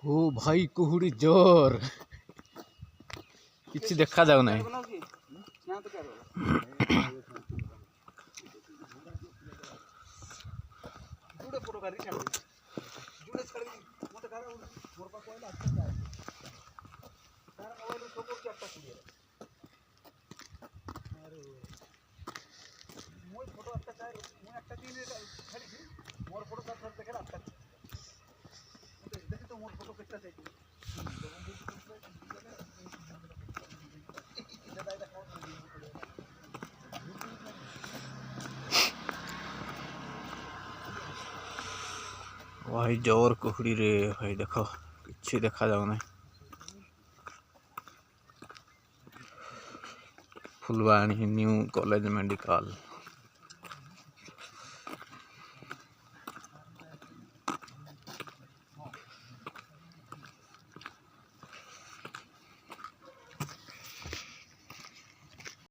ओ भाई कुहुड़ी जोर किसी देखा जाऊ ना भाई जोर कुहुड़ी रे भाई देखो किसी देखा जाऊ ना फुलवाणी न्यू कॉलेज मेडिकल।